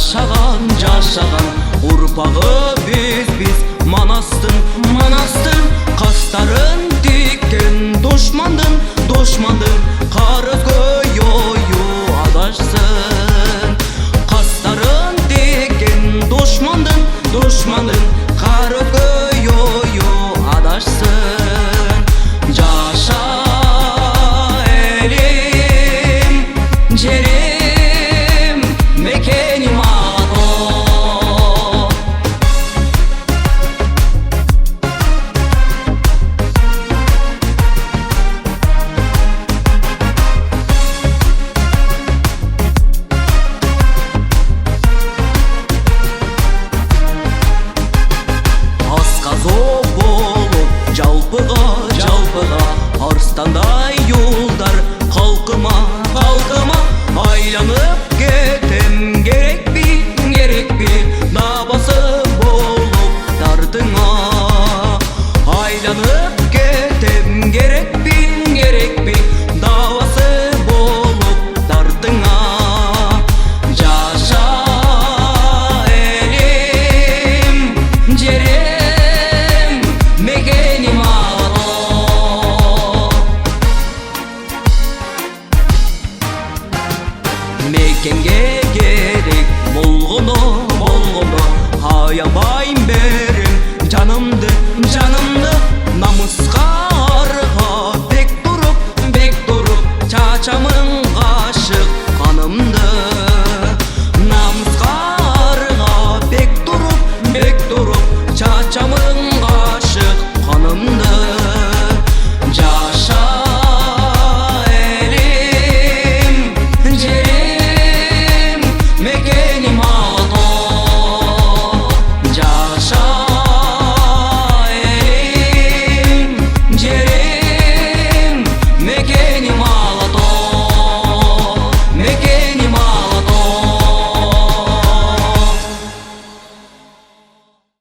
жашаган урпагы биз Манастын кастарын тиккен душмандын кара көйөйү адашсын. Кастарын тиккен душмандын кара көйөйү адашсын. Жаша элим жерим мекеним жалпыға арыстандай юлдар халкыма айланып кетем керек би набасы болуп дартыңа айланып кетем керек би набасы болуп дартыңа жаша элим жерим мекеним мекенге